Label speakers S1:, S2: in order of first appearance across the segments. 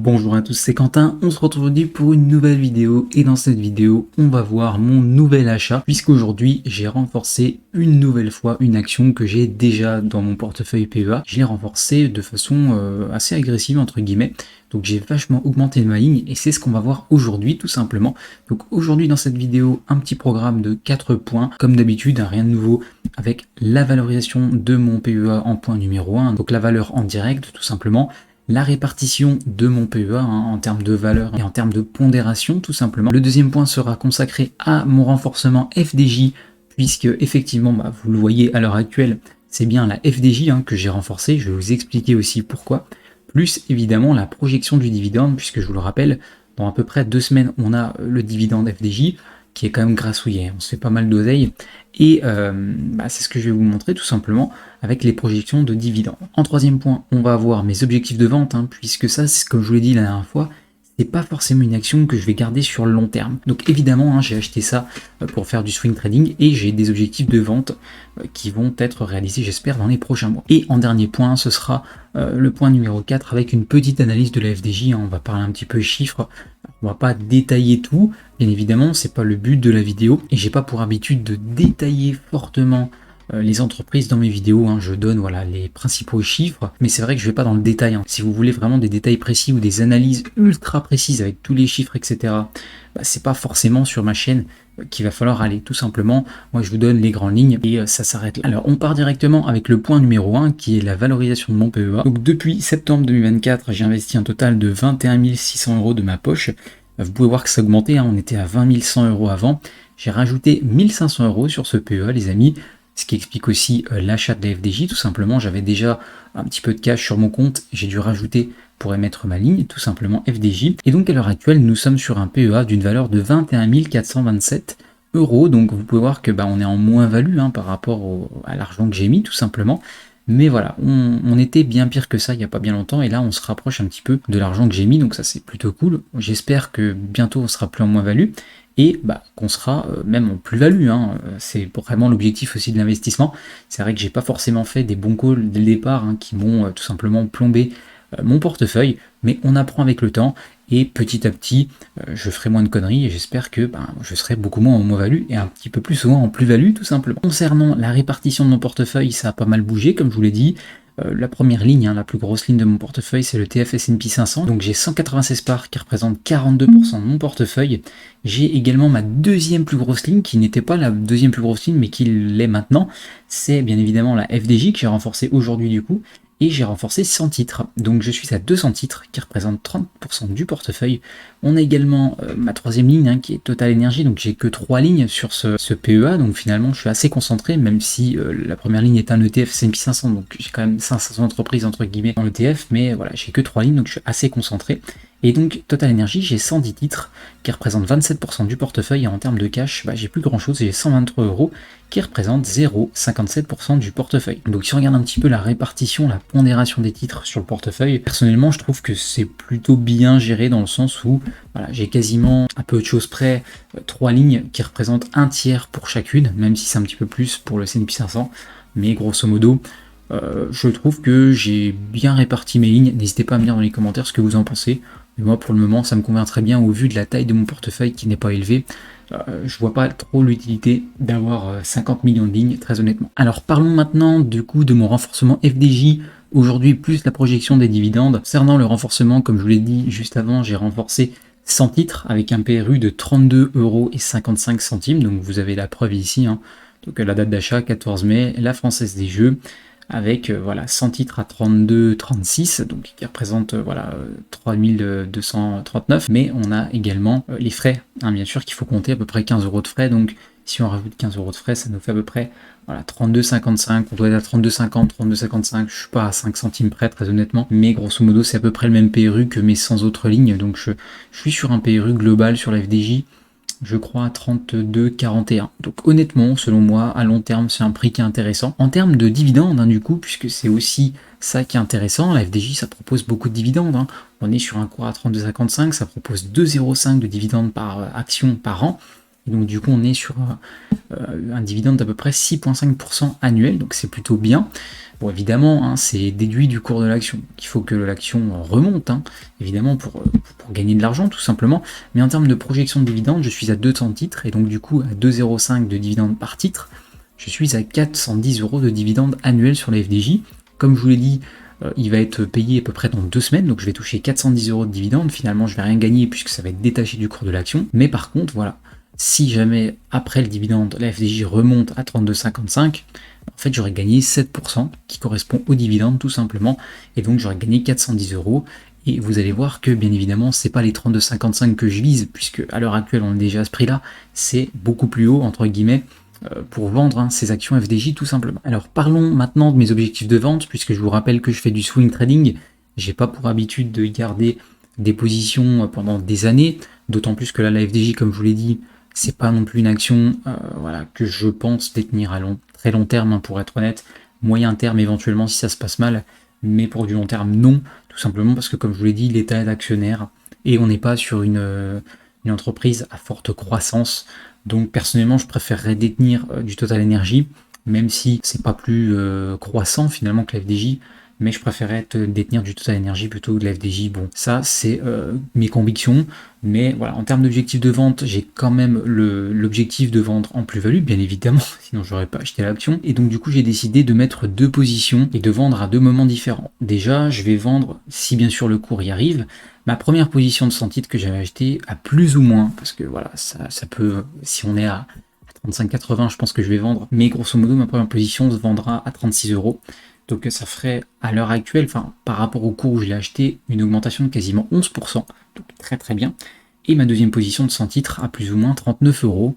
S1: Bonjour à tous, c'est Quentin, on se retrouve aujourd'hui pour une nouvelle vidéo et dans cette vidéo on va voir mon nouvel achat puisqu'aujourd'hui j'ai renforcé une nouvelle fois une action que j'ai déjà dans mon portefeuille PEA. Je l'ai renforcée de façon assez agressive entre guillemets, donc j'ai vachement augmenté ma ligne et c'est ce qu'on va voir aujourd'hui tout simplement. Donc aujourd'hui dans cette vidéo un petit programme de 4 points comme d'habitude, rien de nouveau avec la valorisation de mon PEA en point numéro 1, donc la valeur en direct tout simplement, la répartition de mon PEA en termes de valeur et en termes de pondération tout simplement. Le deuxième point sera consacré à mon renforcement FDJ puisque effectivement vous le voyez à l'heure actuelle c'est bien la FDJ que j'ai renforcée, je vais vous expliquer aussi pourquoi, plus évidemment la projection du dividende puisque je vous le rappelle dans à peu près 2 semaines on a le dividende FDJ qui est quand même grassouillé, on se fait pas mal d'oseille, et c'est ce que je vais vous montrer tout simplement avec les projections de dividendes. En troisième point, on va avoir mes objectifs de vente, puisque ça, c'est comme je vous l'ai dit la dernière fois, c'est pas forcément une action que je vais garder sur le long terme. Donc évidemment, j'ai acheté ça pour faire du swing trading et j'ai des objectifs de vente qui vont être réalisés, j'espère, dans les prochains mois. Et en dernier point, ce sera le point numéro 4 avec une petite analyse de la FDJ. On va parler un petit peu chiffres, on va pas détailler tout, bien évidemment, c'est pas le but de la vidéo et j'ai pas pour habitude de détailler fortement les entreprises dans mes vidéos, je donne les principaux chiffres, mais c'est vrai que je vais pas dans le détail. Si vous voulez vraiment des détails précis ou des analyses ultra précises avec tous les chiffres, etc., c'est pas forcément sur ma chaîne qu'il va falloir aller, tout simplement. Moi je vous donne les grandes lignes et ça s'arrête là. Alors on part directement avec le point numéro 1 qui est la valorisation de mon PEA. Donc depuis septembre 2024, j'ai investi un total de 21 600 € de ma poche. Vous pouvez voir que ça a augmenté, on était à 20 100 € avant. J'ai rajouté 1500 € sur ce PEA, les amis. Ce qui explique aussi l'achat de la FDJ, tout simplement. J'avais déjà un petit peu de cash sur mon compte, j'ai dû rajouter pour émettre ma ligne, tout simplement FDJ. Et donc à l'heure actuelle, nous sommes sur un PEA d'une valeur de 21 427 €. Donc vous pouvez voir que on est en moins-value par rapport à l'argent que j'ai mis, tout simplement. Mais voilà, on était bien pire que ça il n'y a pas bien longtemps, et là on se rapproche un petit peu de l'argent que j'ai mis, donc ça c'est plutôt cool. J'espère que bientôt on sera plus en moins-value, et qu'on sera même en plus-value. C'est vraiment l'objectif aussi de l'investissement. C'est vrai que j'ai pas forcément fait des bons calls dès le départ qui m'ont tout simplement plombé mon portefeuille, mais on apprend avec le temps, et petit à petit je ferai moins de conneries et j'espère que je serai beaucoup moins en moins-value et un petit peu plus souvent en plus-value tout simplement. Concernant la répartition de mon portefeuille, ça a pas mal bougé comme je vous l'ai dit. La première ligne, la plus grosse ligne de mon portefeuille, c'est le TF S&P 500. Donc j'ai 196 parts qui représentent 42% de mon portefeuille. J'ai également ma deuxième plus grosse ligne, qui n'était pas la deuxième plus grosse ligne, mais qui l'est maintenant. C'est bien évidemment la FDJ que j'ai renforcée aujourd'hui du coup. Et j'ai renforcé 100 titres. Donc je suis à 200 titres qui représentent 30% du portefeuille. On a également ma troisième ligne qui est Total Energy, donc j'ai que 3 lignes sur ce PEA, donc finalement je suis assez concentré, même si la première ligne est un ETF S&P 500, donc j'ai quand même 500 entreprises entre guillemets dans l'ETF, mais voilà, j'ai que 3 lignes, donc je suis assez concentré. Et donc Total Energy, j'ai 110 titres qui représentent 27% du portefeuille, et en termes de cash, j'ai plus grand chose, j'ai 123 € qui représentent 0,57% du portefeuille. Donc si on regarde un petit peu la répartition, la pondération des titres sur le portefeuille, personnellement je trouve que c'est plutôt bien géré dans le sens où j'ai quasiment à peu de choses près 3 lignes qui représentent un tiers pour chacune, même si c'est un petit peu plus pour le S&P 500, mais grosso modo je trouve que j'ai bien réparti mes lignes. N'hésitez pas à me dire dans les commentaires ce que vous en pensez. Mais moi pour le moment ça me convient très bien au vu de la taille de mon portefeuille qui n'est pas élevée. Je vois pas trop l'utilité d'avoir 50 millions de lignes, très honnêtement. Alors parlons maintenant du coup de mon renforcement FDJ aujourd'hui, plus la projection des dividendes. Concernant le renforcement, comme je vous l'ai dit juste avant, j'ai renforcé 100 titres avec un PRU de 32,55 €. Donc vous avez la preuve ici. Donc la date d'achat 14 mai, la Française des Jeux, avec 100 titres à 32,36, donc qui représente 3239, mais on a également les frais, bien sûr qu'il faut compter à peu près 15 € de frais, donc si on rajoute 15 € de frais, ça nous fait à peu près 32,55, on doit être à 32,50, 32,55, je suis pas à 5 centimes près très honnêtement, mais grosso modo c'est à peu près le même PRU que mes 100 autres lignes, donc je suis sur un PRU global sur la FDJ, je crois à 32,41. Donc honnêtement, selon moi, à long terme, c'est un prix qui est intéressant. En termes de dividendes, du coup, puisque c'est aussi ça qui est intéressant, la FDJ, ça propose beaucoup de dividendes. On est sur un cours à 32,55, ça propose 2,05 de dividendes par action par an. Et donc du coup, on est sur un dividende d'à peu près 6,5% annuel, donc c'est plutôt bien. Bon, évidemment, hein, c'est déduit du cours de l'action. Il faut que l'action remonte, hein, évidemment, pour gagner de l'argent, tout simplement. Mais en termes de projection de dividendes, je suis à 200 titres, et donc du coup, à 2,05 de dividendes par titre, je suis à 410 € de dividendes annuels sur la FDJ. Comme je vous l'ai dit, il va être payé à peu près dans 2 semaines, donc je vais toucher 410 € de dividendes. Finalement, je vais rien gagner puisque ça va être détaché du cours de l'action. Mais par contre, voilà, si jamais après le dividende, la FDJ remonte à 32,55, en fait j'aurais gagné 7% qui correspond au dividende tout simplement, et donc j'aurais gagné 410 €. Et vous allez voir que bien évidemment c'est pas les 32,55 que je vise, puisque à l'heure actuelle on est déjà à ce prix là, c'est beaucoup plus haut entre guillemets pour vendre ces actions FDJ tout simplement. Alors parlons maintenant de mes objectifs de vente, puisque je vous rappelle que je fais du swing trading. J'ai pas pour habitude de garder des positions pendant des années, d'autant plus que là la FDJ, comme je vous l'ai dit, c'est pas non plus une action voilà, que je pense détenir à très long terme, hein, pour être honnête. Moyen terme éventuellement si ça se passe mal, mais pour du long terme non, tout simplement parce que comme je vous l'ai dit, l'État est actionnaire et on n'est pas sur une entreprise à forte croissance. Donc personnellement je préférerais détenir du Total Energy, même si c'est pas plus croissant finalement que la FDJ, mais je préférais détenir du Total Energy plutôt que de la FDJ. Bon, ça c'est mes convictions, mais voilà, en termes d'objectif de vente, j'ai quand même l'objectif de vendre en plus-value, bien évidemment, sinon j'aurais pas acheté l'action. Et donc du coup j'ai décidé de mettre 2 positions et de vendre à 2 moments différents. Déjà, je vais vendre, si bien sûr le cours y arrive, ma première position de 100 titres que j'avais acheté à plus ou moins, parce que voilà, ça peut, si on est à 35,80, je pense que je vais vendre, mais grosso modo ma première position se vendra à 36 €. Donc ça ferait à l'heure actuelle, enfin par rapport au cours où je l'ai acheté, une augmentation de quasiment 11%, donc très très bien. Et ma deuxième position de 100 titres à plus ou moins 39 €.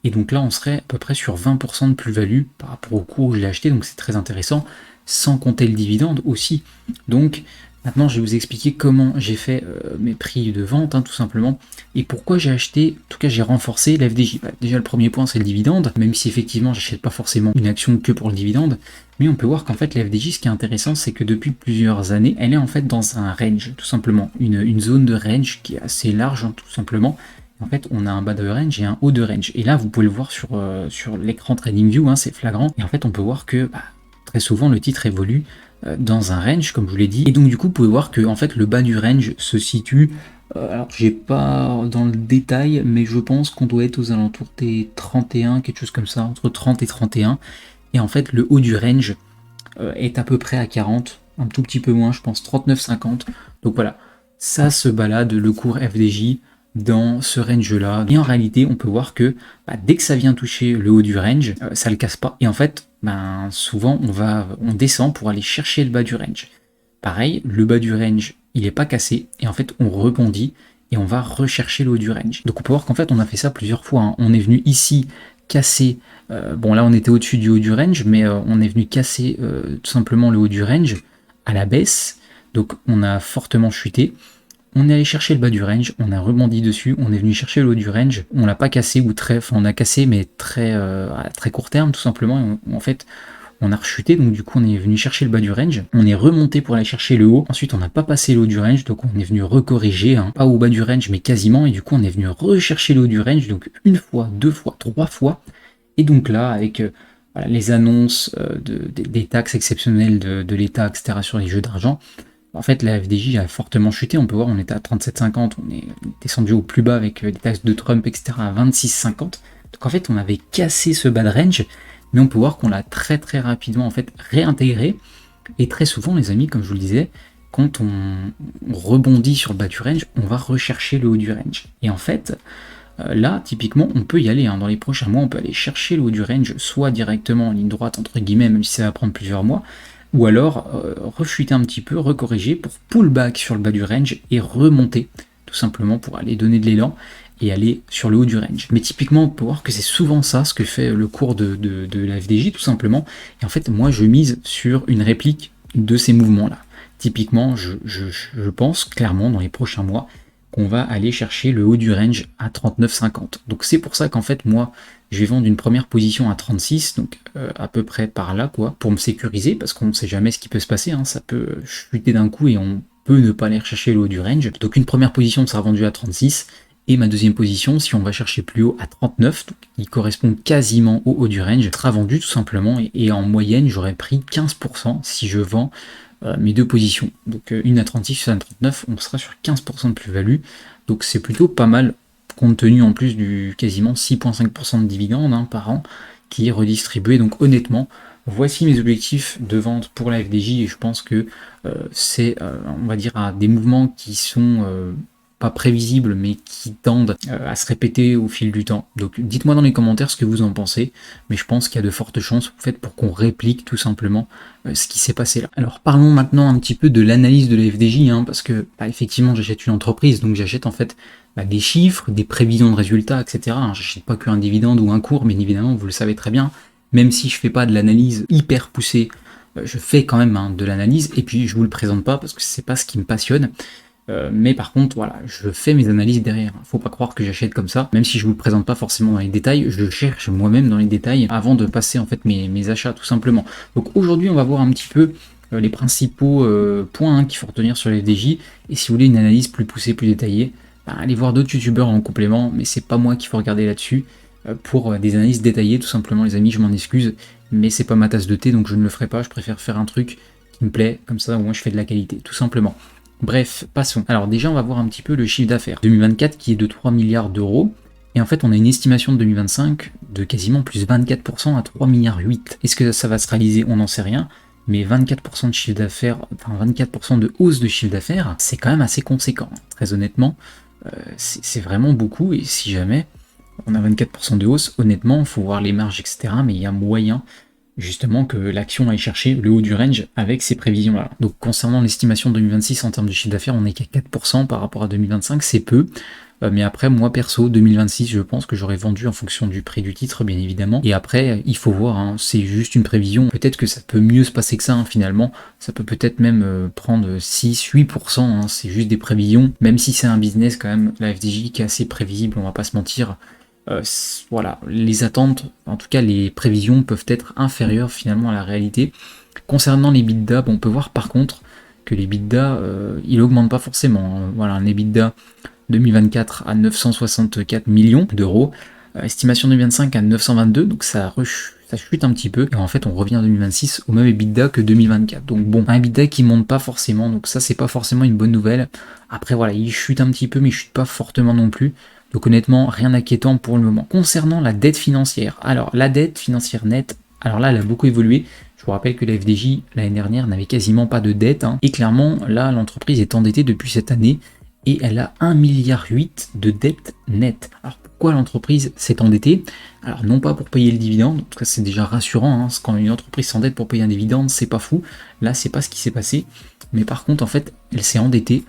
S1: Et donc là on serait à peu près sur 20% de plus-value par rapport au cours où je l'ai acheté, donc c'est très intéressant, sans compter le dividende aussi. Donc maintenant je vais vous expliquer comment j'ai fait mes prix de vente, hein, tout simplement, et pourquoi j'ai acheté, en tout cas j'ai renforcé la FDJ. Déjà le premier point c'est le dividende, même si effectivement j'achète pas forcément une action que pour le dividende, mais on peut voir qu'en fait la FDJ, ce qui est intéressant, c'est que depuis plusieurs années, elle est en fait dans un range, tout simplement, une zone de range qui est assez large, hein, tout simplement. En fait, on a un bas de range et un haut de range. Et là, vous pouvez le voir sur l'écran TradingView, hein, c'est flagrant. Et en fait, on peut voir que très souvent, le titre évolue dans un range, comme je vous l'ai dit. Et donc, du coup, vous pouvez voir que en fait, le bas du range se situe, alors j'ai pas dans le détail, mais je pense qu'on doit être aux alentours des 31, quelque chose comme ça, entre 30 et 31. Et en fait, le haut du range est à peu près à 40, un tout petit peu moins, je pense 39,50. Donc voilà, ça se balade le cours FDJ dans ce range-là. Et en réalité, on peut voir que dès que ça vient toucher le haut du range, ça le casse pas. Et en fait, souvent, on descend pour aller chercher le bas du range. Pareil, le bas du range, il n'est pas cassé. Et en fait, on rebondit et on va rechercher le haut du range. Donc on peut voir qu'en fait, on a fait ça plusieurs fois, hein. On est venu ici casser, bon là on était au-dessus du haut du range, mais on est venu casser tout simplement le haut du range à la baisse, donc on a fortement chuté, on est allé chercher le bas du range, on a rebondi dessus, on est venu chercher le haut du range, on l'a pas cassé, ou très, enfin on a cassé mais très à très court terme tout simplement, et en fait on a rechuté, donc du coup on est venu chercher le bas du range, on est remonté pour aller chercher le haut, ensuite on n'a pas passé le haut du range, donc on est venu recorriger, hein, pas au bas du range mais quasiment, et du coup on est venu rechercher le haut du range, donc une fois, deux fois, trois fois, et donc là avec voilà, les annonces des taxes exceptionnelles de l'État, etc. sur les jeux d'argent, en fait la FDJ a fortement chuté, on peut voir on était à 37,50, on est descendu au plus bas avec les taxes de Trump, etc. à 26,50, donc en fait on avait cassé ce bas de range, mais on peut voir qu'on l'a très très rapidement en fait réintégré, et très souvent les amis, comme je vous le disais, quand on rebondit sur le bas du range, on va rechercher le haut du range. Et en fait, là, typiquement, on peut y aller, hein. Dans les prochains mois, on peut aller chercher le haut du range, soit directement en ligne droite, entre guillemets, même si ça va prendre plusieurs mois, ou alors rechuter un petit peu, recorriger pour pull back sur le bas du range et remonter, tout simplement pour aller donner de l'élan et aller sur le haut du range. Mais typiquement, on peut voir que c'est souvent ça ce que fait le cours de la FDJ, tout simplement. Et en fait, moi, je mise sur une réplique de ces mouvements-là. Typiquement, je pense clairement dans les prochains mois qu'on va aller chercher le haut du range à 39,50. Donc c'est pour ça qu'en fait, moi, je vais vendre une première position à 36, donc à peu près par là, quoi, pour me sécuriser, parce qu'on ne sait jamais ce qui peut se passer, hein, ça peut chuter d'un coup et on peut ne pas aller chercher le haut du range. Donc une première position sera vendue à 36, Et ma deuxième position, si on va chercher plus haut à 39, donc qui correspond quasiment au haut du range, sera vendu tout simplement. Et en moyenne, j'aurais pris 15% si je vends mes deux positions. Donc une à 36, une à 39, on sera sur 15% de plus-value. Donc c'est plutôt pas mal, compte tenu en plus du quasiment 6,5% de dividendes par an qui est redistribué. Donc honnêtement, voici mes objectifs de vente pour la FDJ et je pense que c'est, on va dire, à des mouvements qui sont pas prévisibles mais qui tendent à se répéter au fil du temps. Donc dites-moi dans les commentaires ce que vous en pensez, mais je pense qu'il y a de fortes chances en fait, pour qu'on réplique tout simplement ce qui s'est passé là. Alors parlons maintenant un petit peu de l'analyse de la FDJ, parce que effectivement j'achète une entreprise, donc j'achète en fait des chiffres, des prévisions de résultats, etc. J'achète pas qu'un dividende ou un cours, bien évidemment, vous le savez très bien, même si je fais pas de l'analyse hyper poussée, je fais quand même de l'analyse, et puis je vous le présente pas parce que c'est pas ce qui me passionne. Mais par contre, voilà, je fais mes analyses derrière. Faut pas croire que j'achète comme ça, même si je vous le présente pas forcément dans les détails, je cherche moi-même dans les détails avant de passer en fait mes achats tout simplement. Donc aujourd'hui, on va voir un petit peu les principaux points qu'il faut retenir sur les FDJ, et si vous voulez une analyse plus poussée, plus détaillée, allez voir d'autres youtubeurs en complément, mais c'est pas moi qu'il faut regarder là-dessus. Pour des analyses détaillées, tout simplement, les amis, je m'en excuse, mais c'est pas ma tasse de thé, donc je ne le ferai pas. Je préfère faire un truc qui me plaît, comme ça au moins je fais de la qualité, tout simplement. Bref, passons. Alors déjà, on va voir un petit peu le chiffre d'affaires. 2024 qui est de 3 milliards d'euros. Et en fait, on a une estimation de 2025 de quasiment plus 24% à 3 milliards 8. Est-ce que ça va se réaliser? On n'en sait rien. Mais 24% de chiffre d'affaires, enfin 24% de hausse de chiffre d'affaires, c'est quand même assez conséquent. Très honnêtement, c'est vraiment beaucoup. Et si jamais on a 24% de hausse, honnêtement, il faut voir les marges, etc. Mais il y a moyen justement que l'action aille chercher le haut du range avec ces prévisions-là. Donc concernant l'estimation de 2026 en termes de chiffre d'affaires, on n'est qu'à 4% par rapport à 2025, c'est peu. Mais après, moi perso, 2026, je pense que j'aurais vendu en fonction du prix du titre, bien évidemment. Et après, il faut voir, c'est juste une prévision. Peut-être que ça peut mieux se passer que ça, finalement. Ça peut peut-être même prendre 6-8%, c'est juste des prévisions. Même si c'est un business, quand même, la FDJ qui est assez prévisible, on va pas se mentir. Voilà, les attentes, en tout cas les prévisions peuvent être inférieures finalement à la réalité. Concernant les EBITDA, on peut voir par contre que les EBITDA, il augmente pas forcément. Voilà, un EBITDA 2024 à 964 millions d'euros, estimation 2025 à 922, donc ça chute un petit peu, et en fait on revient en 2026 au même EBITDA que 2024. Donc bon, un EBITDA qui monte pas forcément, donc ça c'est pas forcément une bonne nouvelle. Après voilà, il chute un petit peu, mais il chute pas fortement non plus. Donc honnêtement, rien d'inquiétant pour le moment. Concernant la dette financière, alors la dette financière nette, alors là elle a beaucoup évolué. Je vous rappelle que la FDJ l'année dernière n'avait quasiment pas de dette, et clairement là l'entreprise est endettée depuis cette année et elle a 1,8 milliard de dette nette. Alors pourquoi l'entreprise s'est endettée? Alors non pas pour payer le dividende, en tout cas c'est déjà rassurant, parce que quand une entreprise s'endette pour payer un dividende, c'est pas fou. Là c'est pas ce qui s'est passé, mais par contre en fait elle s'est endettée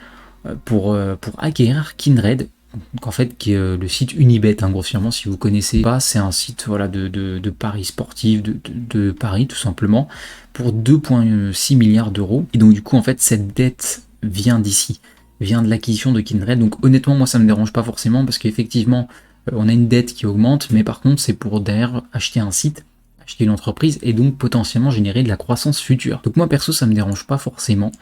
S1: pour acquérir Kindred. Donc en fait, qui est le site Unibet, grossièrement, si vous connaissez pas, c'est un site voilà, de paris sportifs, de paris tout simplement, pour 2,6 milliards d'euros. Et donc du coup, en fait, cette dette vient d'ici, vient de l'acquisition de Kindred. Donc honnêtement, moi, ça me dérange pas forcément, parce qu'effectivement, on a une dette qui augmente, mais par contre, c'est pour derrière acheter un site, acheter une entreprise, et donc potentiellement générer de la croissance future. Donc moi, perso, ça me dérange pas forcément.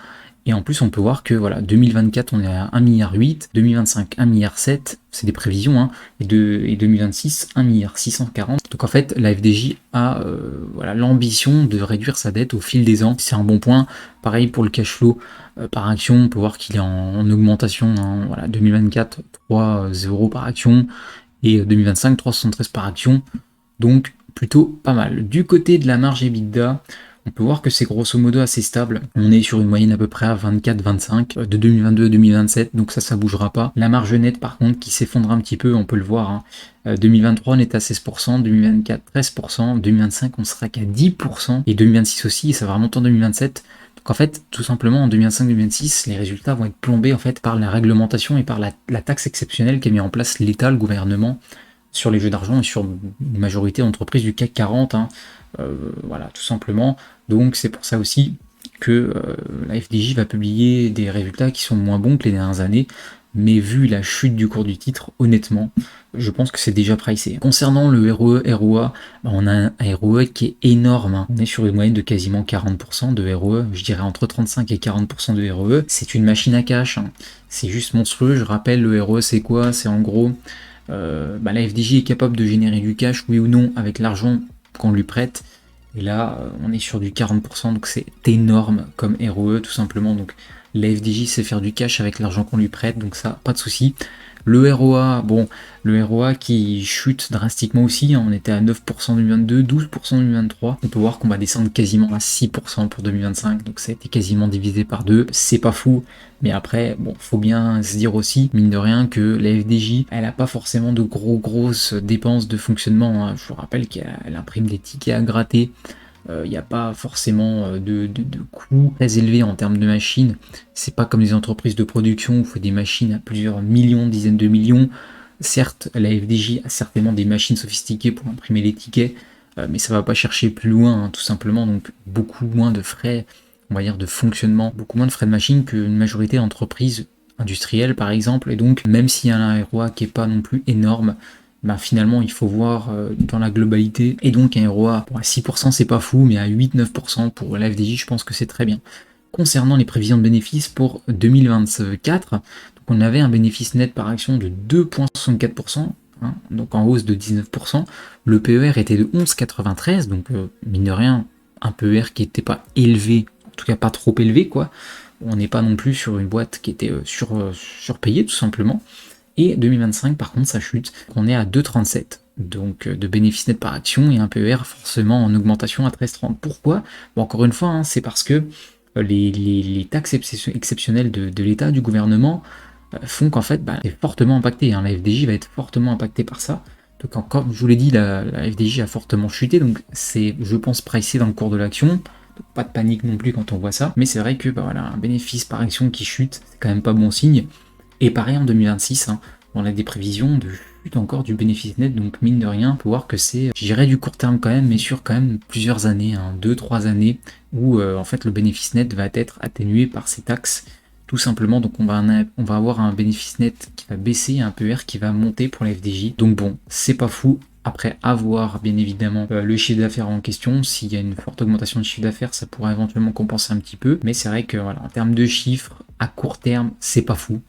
S1: Et en plus, on peut voir que voilà, 2024, on est à 1,8 milliard, 2025, 1,7 milliard, c'est des prévisions, et 2026, 1,640 milliard. Donc en fait, la FDJ a voilà, l'ambition de réduire sa dette au fil des ans. C'est un bon point. Pareil pour le cash flow par action, on peut voir qu'il est en augmentation. Voilà, 2024, 3,0 par action, et 2025, 3,73 par action. Donc plutôt pas mal. Du côté de la marge EBITDA, on peut voir que c'est grosso modo assez stable. On est sur une moyenne à peu près à 24-25 de 2022 à 2027, donc ça bougera pas. La marge nette par contre qui s'effondre un petit peu, on peut le voir. 2023 on est à 16%, 2024 13%, 2025 on sera qu'à 10%, et 2026 aussi, et ça va remonter en 2027. Donc en fait, tout simplement en 2025-2026, les résultats vont être plombés en fait par la réglementation et par la taxe exceptionnelle qu'a mis en place l'État, le gouvernement, sur les jeux d'argent et sur une majorité d'entreprises du CAC 40. Voilà, tout simplement. Donc c'est pour ça aussi que la FDJ va publier des résultats qui sont moins bons que les dernières années. mais vu la chute du cours du titre, honnêtement, je pense que c'est déjà pricé. Concernant le ROE, ROA, on a un ROE qui est énorme, hein. On est sur une moyenne de quasiment 40% de ROE, je dirais entre 35 et 40% de ROE. C'est une machine à cash, hein. C'est juste monstrueux. Je rappelle, le ROE c'est quoi? C'est en gros, la FDJ est capable de générer du cash, oui ou non, avec l'argent qu'on lui prête. Et là, on est sur du 40%, donc c'est énorme comme ROE tout simplement. Donc la FDJ sait faire du cash avec l'argent qu'on lui prête, donc ça, pas de souci. Le ROA, bon, le ROA qui chute drastiquement aussi, hein, on était à 9% en 2022, 12% en 2023. On peut voir qu'on va descendre quasiment à 6% pour 2025, donc ça a été quasiment divisé par deux. C'est pas fou, mais après, bon, faut bien se dire aussi, mine de rien, que la FDJ, elle a pas forcément de grosses dépenses de fonctionnement, hein. Je vous rappelle qu'elle imprime des tickets à gratter. Il n'y a pas forcément de coûts très élevés en termes de machines. C'est pas comme les entreprises de production où il faut des machines à plusieurs millions, dizaines de millions. Certes, la FDJ a certainement des machines sophistiquées pour imprimer les tickets, mais ça va pas chercher plus loin, hein, tout simplement. Donc beaucoup moins de frais, on va dire, de fonctionnement, beaucoup moins de frais de machine qu'une majorité d'entreprises industrielles, par exemple. Et donc, même s'il y a un ROA qui est pas non plus énorme, finalement il faut voir dans la globalité, et donc un ROA à 6% c'est pas fou, mais à 8-9% pour la FDJ je pense que c'est très bien. Concernant les prévisions de bénéfices pour 2024, donc on avait un bénéfice net par action de 2,64%, hein, donc en hausse de 19%, le PER était de 11,93, donc mine de rien, un PER qui n'était pas élevé, en tout cas pas trop élevé quoi, on n'est pas non plus sur une boîte qui était surpayée tout simplement. Et 2025, par contre, ça chute. On est à 2,37, donc de bénéfice net par action et un PER forcément en augmentation à 13,30. Pourquoi? Bon, encore une fois, hein, c'est parce que les taxes exceptionnelles de l'État, du gouvernement, font qu'en fait, c'est fortement impacté, hein. La FDJ va être fortement impactée par ça. Donc, comme je vous l'ai dit, la FDJ a fortement chuté, donc c'est, je pense, pricé dans le cours de l'action. Donc, pas de panique non plus quand on voit ça. Mais c'est vrai que un bénéfice par action qui chute, c'est quand même pas bon signe. Et pareil en 2026, hein, on a des prévisions de chute encore du bénéfice net, donc mine de rien, on peut voir que c'est, je dirais du court terme quand même, mais sur quand même plusieurs années, hein, 2-3 années, où en fait le bénéfice net va être atténué par ces taxes, tout simplement. Donc on va avoir un bénéfice net qui va baisser, un PER qui va monter pour la FDJ. Donc bon, c'est pas fou. Après, avoir bien évidemment le chiffre d'affaires en question. S'il y a une forte augmentation de chiffre d'affaires, ça pourrait éventuellement compenser un petit peu. Mais c'est vrai que en termes de chiffres, à court terme, c'est pas fou.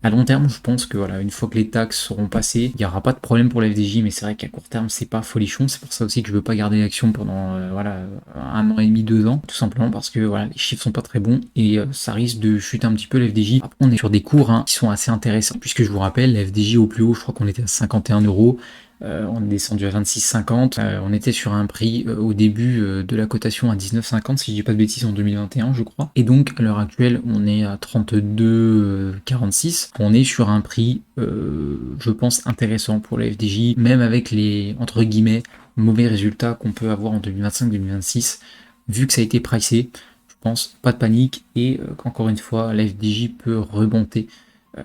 S1: À long terme, je pense que une fois que les taxes seront passées, il n'y aura pas de problème pour la FDJ, mais c'est vrai qu'à court terme, c'est pas folichon. C'est pour ça aussi que je veux pas garder l'action pendant 1 an et demi, 2 ans, tout simplement parce que les chiffres sont pas très bons et ça risque de chuter un petit peu la FDJ. Après, on est sur des cours qui sont assez intéressants, puisque je vous rappelle, la FDJ au plus haut, je crois qu'on était à 51 €. On est descendu à 26,50. On était sur un prix au début de la cotation à 19,50 si je dis pas de bêtises en 2021 je crois. Et donc à l'heure actuelle on est à 32,46. On est sur un prix je pense intéressant pour la FDJ, même avec les entre guillemets mauvais résultats qu'on peut avoir en 2025-2026. Vu que ça a été pricé, je pense pas de panique et qu'encore une fois la FDJ peut remonter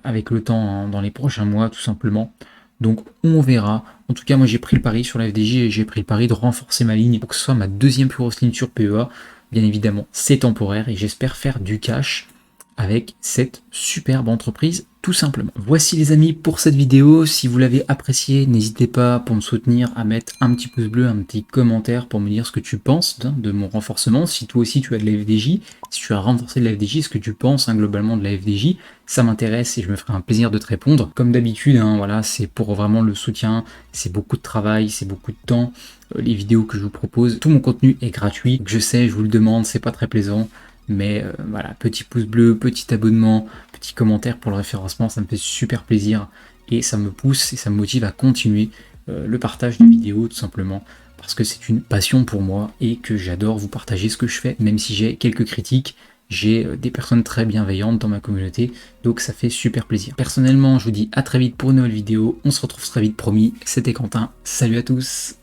S1: avec le temps, hein, dans les prochains mois tout simplement. Donc on verra. En tout cas, moi j'ai pris le pari sur la FDJ et j'ai pris le pari de renforcer ma ligne pour que ce soit ma deuxième plus grosse ligne sur PEA. Bien évidemment, c'est temporaire et j'espère faire du cash avec cette superbe entreprise tout simplement. Voici les amis pour cette vidéo. Si vous l'avez appréciée, n'hésitez pas pour me soutenir à mettre un petit pouce bleu, un petit commentaire pour me dire ce que tu penses de mon renforcement. Si toi aussi tu as de la FDJ, si tu as renforcé de la FDJ, ce que tu penses globalement de la FDJ, ça m'intéresse et je me ferai un plaisir de te répondre. Comme d'habitude, c'est pour vraiment le soutien, c'est beaucoup de travail, c'est beaucoup de temps. Les vidéos que je vous propose, tout mon contenu est gratuit. Je sais, je vous le demande, c'est pas très plaisant. Mais petit pouce bleu, petit abonnement, petit commentaire pour le référencement, ça me fait super plaisir et ça me pousse et ça me motive à continuer le partage de vidéos tout simplement parce que c'est une passion pour moi et que j'adore vous partager ce que je fais, même si j'ai quelques critiques. J'ai des personnes très bienveillantes dans ma communauté, donc ça fait super plaisir. Personnellement, je vous dis à très vite pour une nouvelle vidéo. On se retrouve très vite, promis. C'était Quentin. Salut à tous.